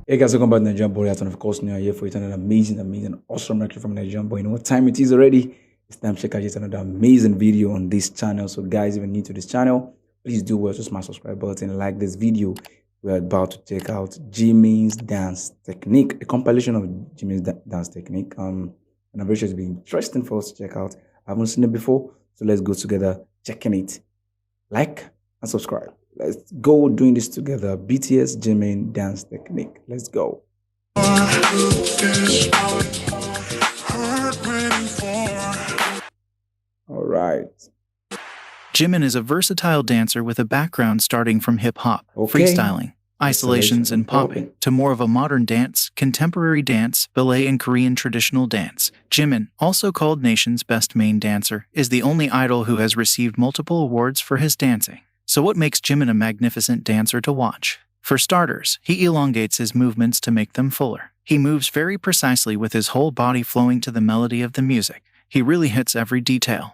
Hey guys, welcome back to Nigerian Boy. And of course, now here for another amazing, awesome record from Nigerian Boy. You know what time it is already? It's time to check out yet another amazing video on this channel. So, guys, if you're new to this channel, please do well to smash subscribe button and like this video. We're about to check out Jimin's dance technique, a compilation of Jimin's dance technique. And I'm very sure it's been interesting for us to check out. I haven't seen it before, so let's go together checking it. Like and subscribe. Let's go doing this together. BTS Jimin dance technique. Let's go. All right. Jimin is a versatile dancer with a background starting from hip-hop, freestyling, isolations, and popping, to more of a modern dance, contemporary dance, ballet, and Korean traditional dance. Jimin, also called Nation's Best Main Dancer, is the only idol who has received multiple awards for his dancing. So what makes Jimin a magnificent dancer to watch? For starters, he elongates his movements to make them fuller. He moves very precisely with his whole body flowing to the melody of the music. He really hits every detail.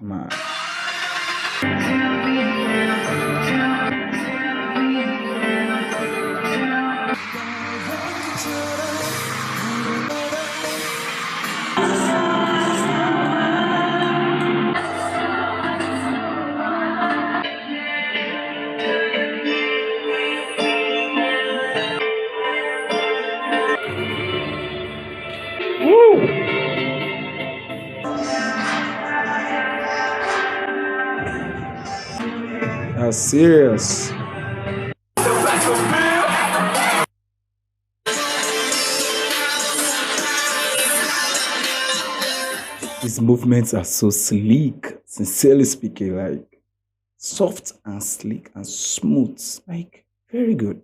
That's serious. His movements are so sleek, sincerely speaking, like soft and sleek and smooth, like very good.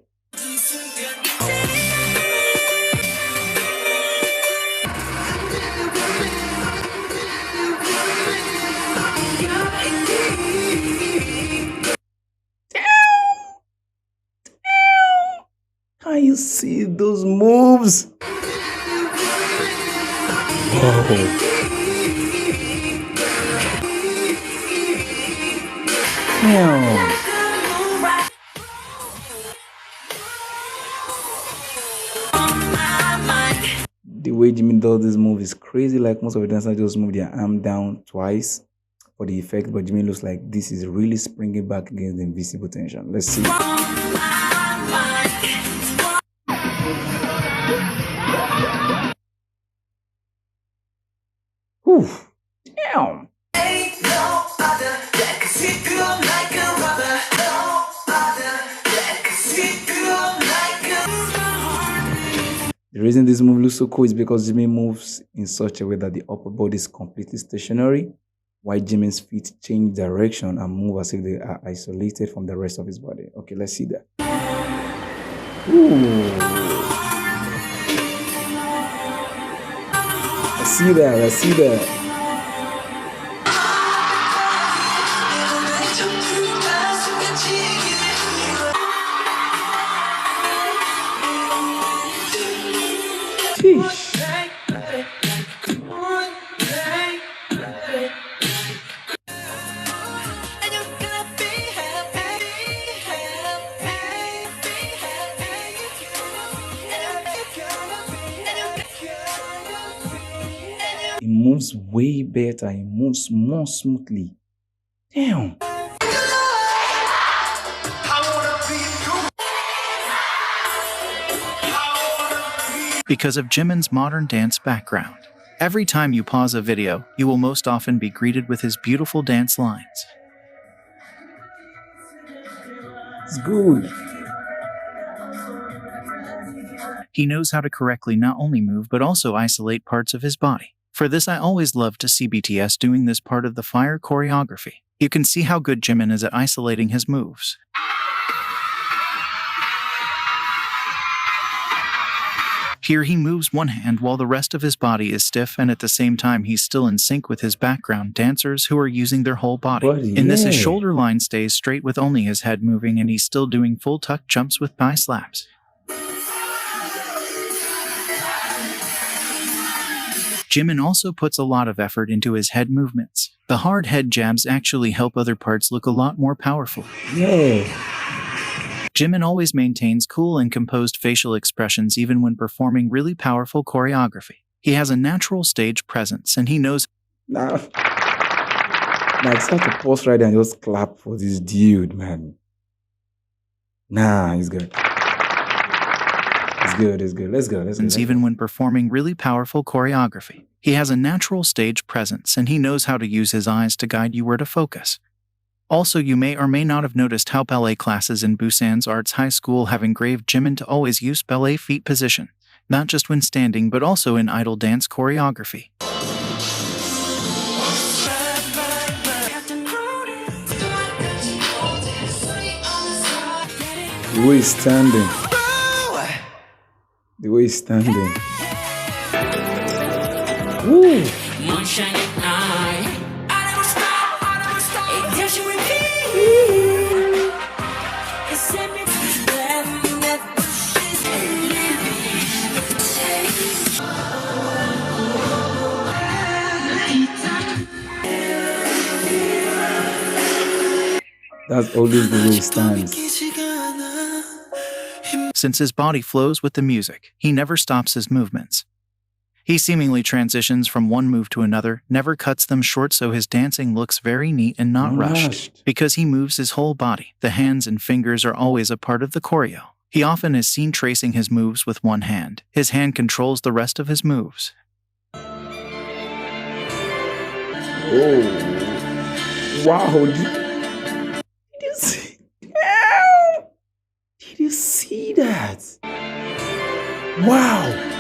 Can you see those moves? Whoa. Damn. The way Jimin does this move is crazy. Like most of the dancers just move their arm down twice for the effect, but Jimin looks like this is really springing back against the invisible tension. Let's see. Whew. Damn. The reason this move looks so cool is because Jimin moves in such a way that the upper body is completely stationary, while Jimin's feet change direction and move as if they are isolated from the rest of his body. Okay, let's see that. Ooh. I see that, I see that. Sheesh. It moves way better. It moves more smoothly. Damn. Because of Jimin's modern dance background, every time you pause a video, you will most often be greeted with his beautiful dance lines. It's good. He knows how to correctly not only move but also isolate parts of his body. For this, I always love to see BTS doing this part of the fire choreography. You can see how good Jimin is at isolating his moves. Here he moves one hand while the rest of his body is stiff, and at the same time he's still in sync with his background dancers who are using their whole body. In this, his shoulder line stays straight with only his head moving, and he's still doing full tuck jumps with thigh slaps. Jimin also puts a lot of effort into his head movements. The hard head jabs actually help other parts look a lot more powerful. Yeah. Jimin always maintains cool and composed facial expressions even when performing really powerful choreography. He has a natural stage presence and he knows. Now, I just have to pause right there and just clap for this dude, man. Nah, he's good. It's good, it's good. Let's go, let's go. Even when performing really powerful choreography. He has a natural stage presence and he knows how to use his eyes to guide you where to focus. Also, you may or may not have noticed how ballet classes in Busan's Arts High School have engraved Jimin to always use ballet feet position, not just when standing but also in idol dance choreography. The way he's standing. The way he's standing. Woo! That's always the way he stands. Since his body flows with the music, he never stops his movements. He seemingly transitions from one move to another, never cuts them short, so his dancing looks very neat and not rushed. Because he moves his whole body, the hands and fingers are always a part of the choreo. He often is seen tracing his moves with one hand. His hand controls the rest of his moves. Oh, wow. Did you see? Did you see that? Wow.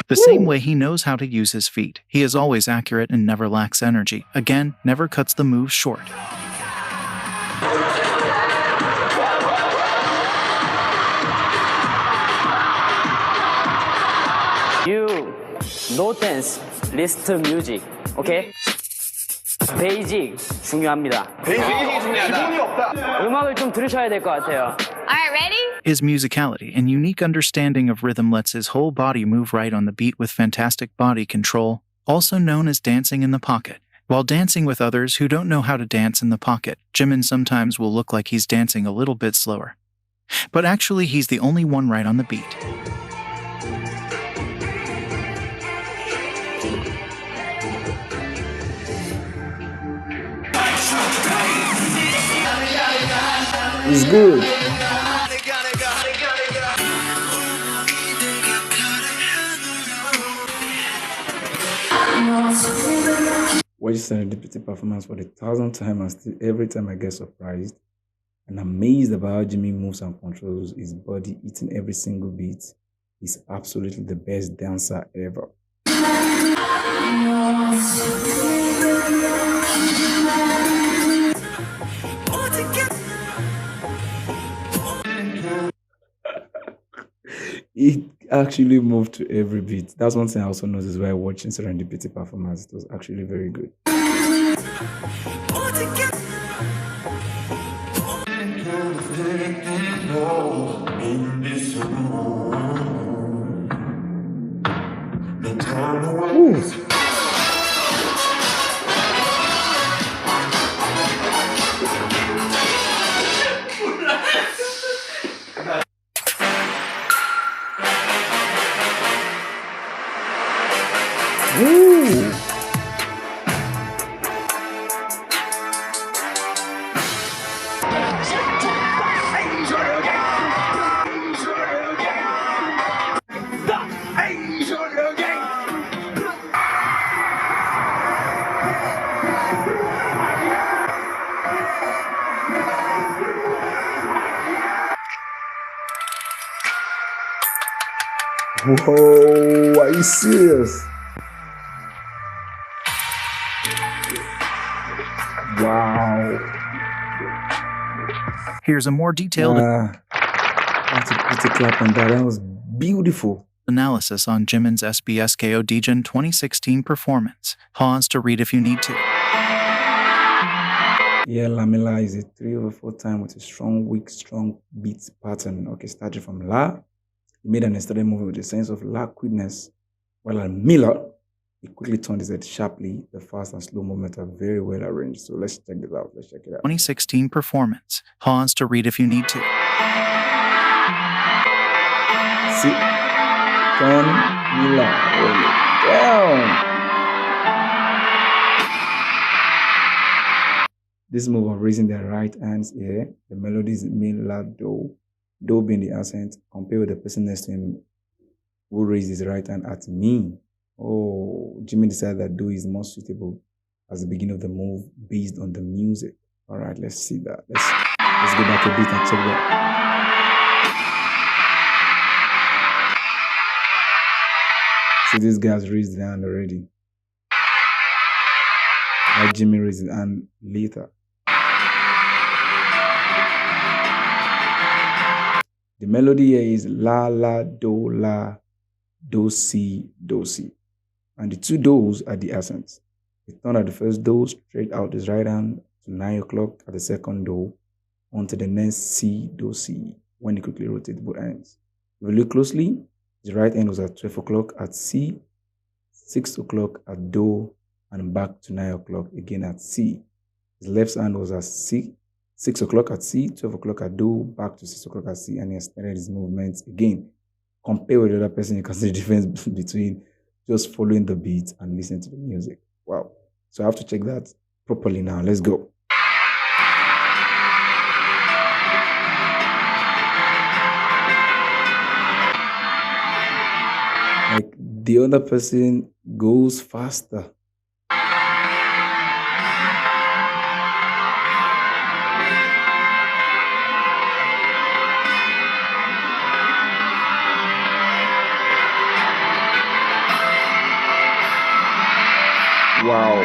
The same way he knows how to use his feet. He is always accurate and never lacks energy. Again, never cuts the moves short. You no dance, list music, okay? 베이직 중요합니다. 베이직이 중요하다. 음악을 좀 들으셔야 될 것 같아요. Alright, ready? His musicality and unique understanding of rhythm lets his whole body move right on the beat with fantastic body control, also known as dancing in the pocket. While dancing with others who don't know how to dance in the pocket, Jimin sometimes will look like he's dancing a little bit slower. But actually, he's the only one right on the beat. It's good. Watch Serendipity performance for the 1,000th time, and still every time I get surprised and amazed about how Jimmy moves and controls his body, eating every single beat. He's absolutely the best dancer ever. It actually moved to every beat. That's one thing I also noticed while watching Serendipity performance. It was actually very good. Ooh. Ooh. Whoa, are you serious? Here's a more detailed I have to clap on that. That was beautiful. analysis on Jimin's SBSKO Djin 2016 performance. Pause to read if you need to. Yeah, Lamela is a 3/4 time with a strong, weak, strong beat pattern. Okay, started from La. He made an extended movement with a sense of La quickness, while at Miller, he quickly turned his head sharply. The fast and slow movements are very well arranged. So let's check this out. Let's check it out. 2016 performance. Pause to read if you need to. See? Turn, Miller, roll it down. This move of raising their right hands here, the melody is Mi, La, Do. Do being the accent, compared with the person next to him who raised his right hand at Mi. Oh, Jimin decided that Do is more suitable as the beginning of the move based on the music. All right, let's see that. Let's go back a bit and check that. See, this guy's raised the hand already. Like Jimmy raised his hand later. The melody here is La, La, Do, Si, Do, Si. And the two do's are the accents. He turned at the first do, straight out his right hand to 9 o'clock at the second do, onto the next Si, Do, Si, when he quickly rotated both hands. If you look closely, his right hand was at 12 o'clock at Si, 6 o'clock at Do, and back to 9 o'clock again at Si. His left hand was at Si, 6 o'clock at Si, 12 o'clock at Do, back to 6 o'clock at Si, and he extended his movements again. Compare with the other person, you can see the difference between just following the beat and listening to the music. Wow. So I have to check that properly now. Let's go. Like the other person goes faster. Wow.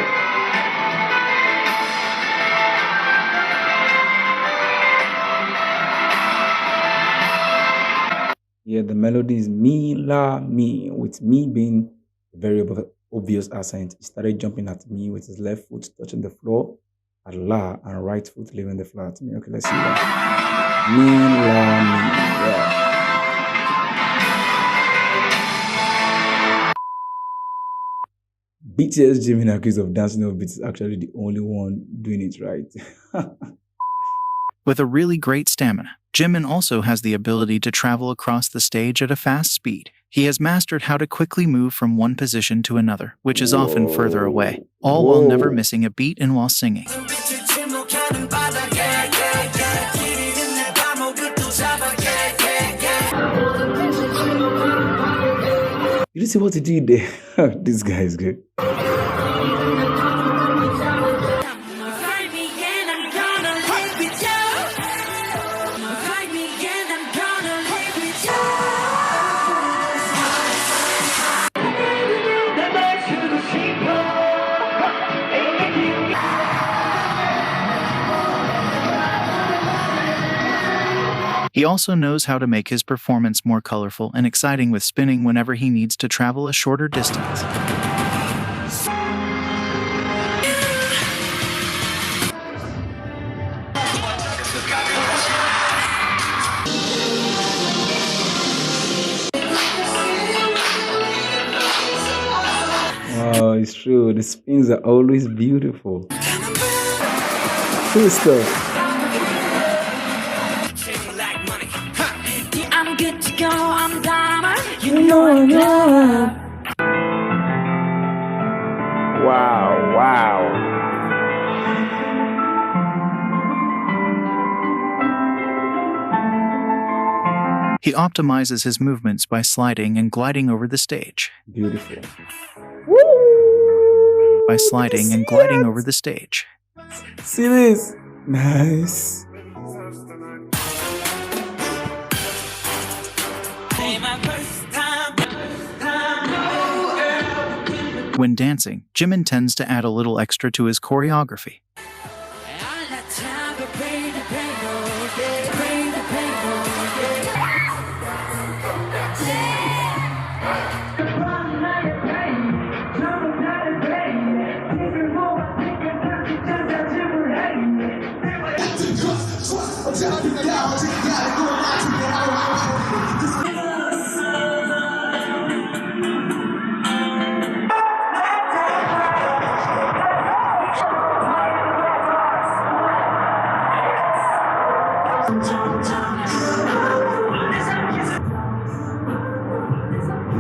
Yeah, the melody is Mi, La, Mi, with Mi being a very obvious accent. He started jumping at Mi with his left foot touching the floor at La and right foot leaving the floor at Mi. Okay, let's see that. Mi, La, Mi. Yeah. BTS Jimin accused of dancing over beats is actually the only one doing it right. With a really great stamina, Jimin also has the ability to travel across the stage at a fast speed. He has mastered how to quickly move from one position to another, which is often further away, all while never missing a beat and while singing. You see what he did there? This guy is good. He also knows how to make his performance more colorful and exciting with spinning whenever he needs to travel a shorter distance. Oh, it's true. The spins are always beautiful. Cool stuff. I'm good to go, I'm diamond. You know I know. Wow, wow. He optimizes his movements by sliding and gliding over the stage. Beautiful. By sliding and gliding over the stage. See this? Nice. When dancing, Jimin tends to add a little extra to his choreography.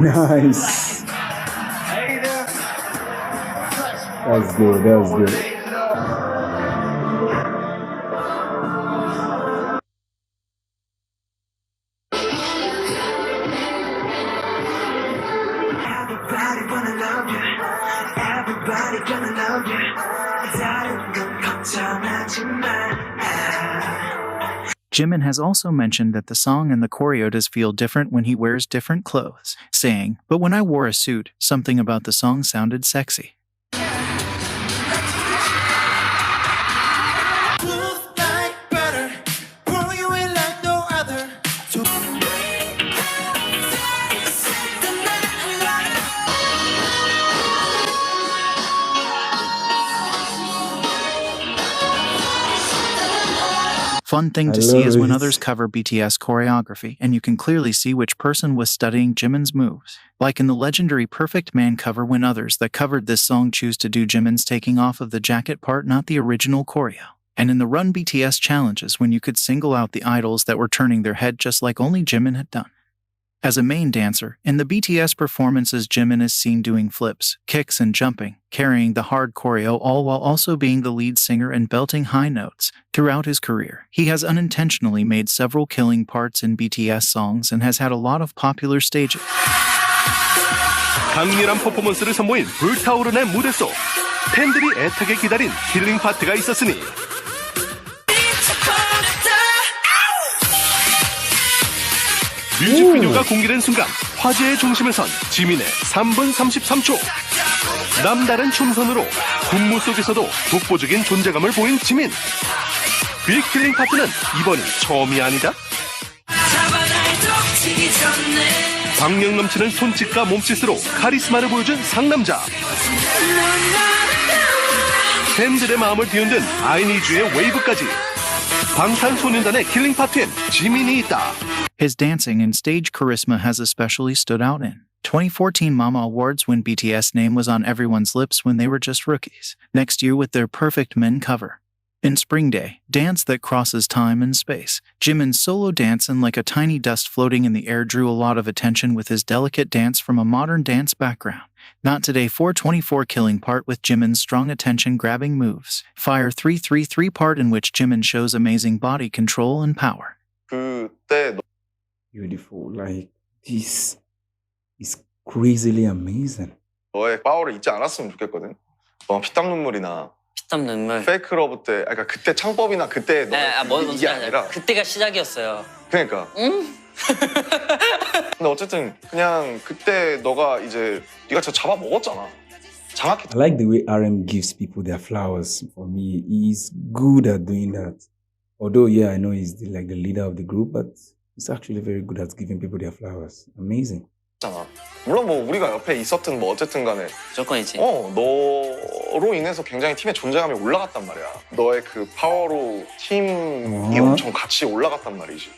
Nice. That's good. That's good. Everybody gonna love you. Everybody gonna love you. 다른 건 걱정하지 마. Jimin has also mentioned that the song and the choreo does feel different when he wears different clothes, saying, "But when I wore a suit, something about the song sounded sexy." Fun thing to see is when others cover BTS choreography, and you can clearly see which person was studying Jimin's moves. Like in the legendary Perfect Man cover when others that covered this song choose to do Jimin's taking off of the jacket part, not the original choreo. And in the Run BTS challenges when you could single out the idols that were turning their head just like only Jimin had done. As a main dancer, in the BTS performances Jimin is seen doing flips, kicks and jumping, carrying the hard choreo all while also being the lead singer and belting high notes. Throughout his career, he has unintentionally made several killing parts in BTS songs and has had a lot of popular stages. 강렬한 퍼포먼스를 선보인 불타오르는 무대 속 팬들이 애타게 기다린 힐링 파트가 있었으니 뮤직비디오가 공개된 순간 화제의 중심에 선 지민의 3분 33초. 남다른 춤선으로 군무 속에서도 독보적인 존재감을 보인 지민. 빅킬링 파트는 이번이 처음이 아니다. 박력 넘치는 손짓과 몸짓으로 카리스마를 보여준 상남자. 팬들의 마음을 뒤흔든 아이니즈의 웨이브까지. 방탄소년단의 킬링 파트엔 지민이 있다. His dancing and stage charisma has especially stood out in 2014 Mama Awards when BTS' name was on everyone's lips when they were just rookies. Next year with their Perfect Men cover. In Spring Day, Dance That Crosses Time and Space, Jimin's solo dance and like a tiny dust floating in the air drew a lot of attention with his delicate dance from a modern dance background. Not Today 424 killing part with Jimin's strong attention-grabbing moves. Fire 333 part in which Jimin shows amazing body control and power. Beautiful. Like, this is crazily amazing. 너의 파워를 잊지 않았으면 좋겠거든. 피땀 눈물이나 피땀 눈물. 페이크 러브 때, 그러니까 그때 창법이나 그때 너의 이게 아니라 그때가 시작이었어요. 그러니까. 응? 근데 어쨌든 그냥 그때 너가 이제 네가 진짜 잡아먹었잖아. 장악했. I like the way RM gives people their flowers. For me, he's good at doing that. Although, yeah, I know he's the leader of the group, but he's actually very good at giving people their flowers. Amazing. 물론 뭐 우리가 옆에 있었든 뭐 어쨌든 간에 무조건이지. 너로 인해서 굉장히 팀의 존재감이 올라갔단 말이야. 너의 그 파워로 팀이 엄청 같이 올라갔단 말이지.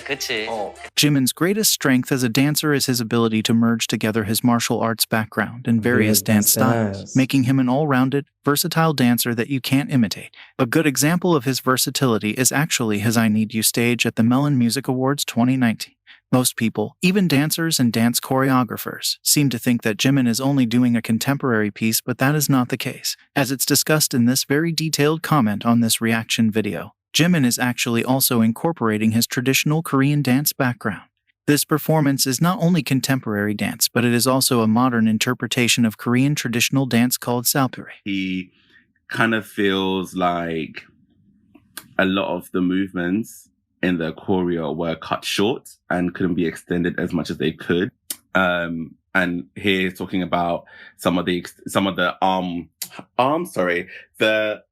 그치. Jimin's greatest strength as a dancer is his ability to merge together his martial arts background and various dance styles, making him an all-rounded, versatile dancer that you can't imitate. A good example of his versatility is actually his I Need You stage at the Melon Music Awards 2019. Most people, even dancers and dance choreographers, seem to think that Jimin is only doing a contemporary piece, but that is not the case, as it's discussed in this very detailed comment on this reaction video. Jimin is actually also incorporating his traditional Korean dance background. This performance is not only contemporary dance, but it is also a modern interpretation of Korean traditional dance called salpuri. He kind of feels like a lot of the movements in the choreo were cut short and couldn't be extended as much as they could. And here talking about some of the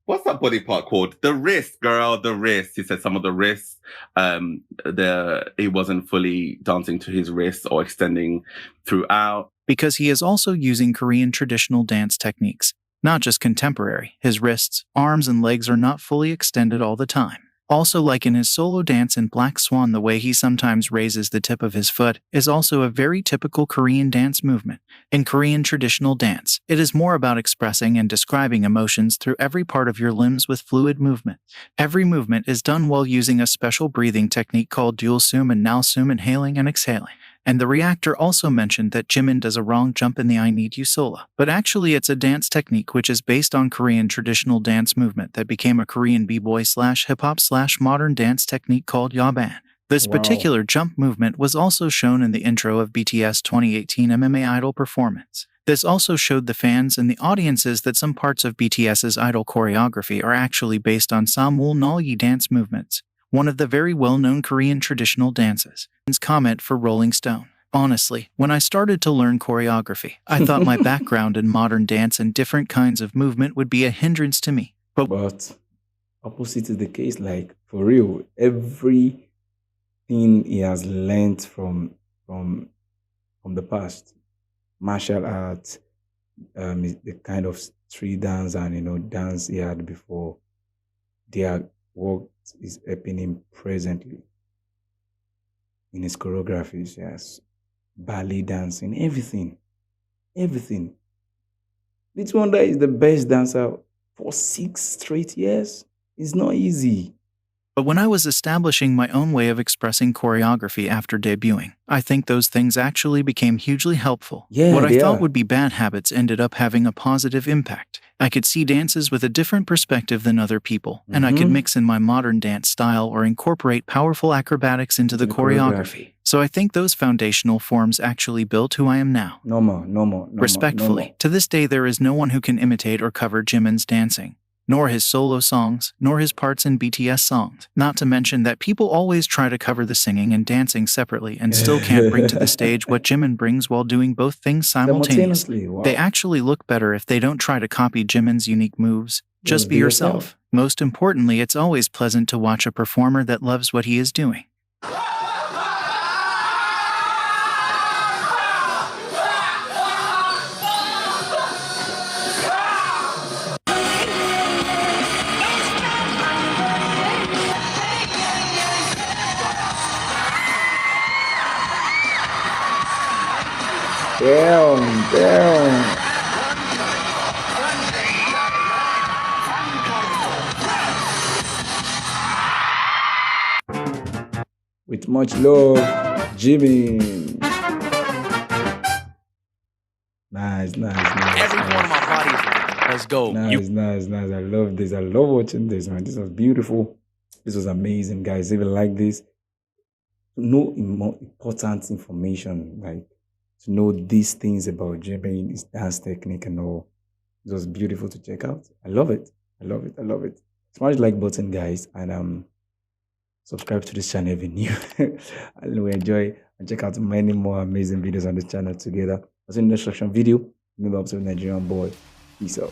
what's that body part called? The wrist, girl, the wrist. He said some of the wrists, he wasn't fully dancing to his wrists or extending throughout. Because he is also using Korean traditional dance techniques, not just contemporary. His wrists, arms, and legs are not fully extended all the time. Also, like in his solo dance in Black Swan, the way he sometimes raises the tip of his foot is also a very typical Korean dance movement. In Korean traditional dance, it is more about expressing and describing emotions through every part of your limbs with fluid movement. Every movement is done while using a special breathing technique called dual sum and now sum, inhaling and exhaling. And the reactor also mentioned that Jimin does a wrong jump in the I Need You solo. But actually it's a dance technique which is based on Korean traditional dance movement that became a Korean b-boy / hip-hop / modern dance technique called yaban. This particular jump movement was also shown in the intro of BTS 2018 MMA Idol performance. This also showed the fans and the audiences that some parts of BTS's Idol choreography are actually based on Samul Nolyi dance movements, one of the very well-known Korean traditional dances. Comment for Rolling Stone. Honestly, when I started to learn choreography, I thought my background in modern dance and different kinds of movement would be a hindrance to me. But opposite is the case, like for real, everything he has learned from the past, martial arts, the kind of street dance and dance he had before, their work is helping him presently in his choreographies, yes, ballet dancing, everything. This wonder is the best dancer for 6 straight years. It's not easy. But when I was establishing my own way of expressing choreography after debuting, I think those things actually became hugely helpful. Yeah, what I they thought are. would be bad habits ended up having a positive impact. I could see dances with a different perspective than other people, and I could mix in my modern dance style or incorporate powerful acrobatics into the choreography. So I think those foundational forms actually built who I am now. No more. Respectfully, to this day there is no one who can imitate or cover Jimin's dancing, nor his solo songs, nor his parts in BTS songs. Not to mention that people always try to cover the singing and dancing separately and still can't bring to the stage what Jimin brings while doing both things simultaneously. Wow. They actually look better if they don't try to copy Jimin's unique moves. Just be yourself. Most importantly, it's always pleasant to watch a performer that loves what he is doing. Damn. With much love, Jimin. Nice. Every one of my body is like, let's go. Nice. I love this. I love watching this, man. This was beautiful. This was amazing, guys. If you like this, know important information, like to know these things about Jimin, his dance technique and all. It was beautiful to check out. I love it. Smash the like button, guys, and subscribe to this channel if you're new. And we enjoy and check out many more amazing videos on this channel together. I'll see you in the next video. Remember, I'm Nigerian boy. Peace out.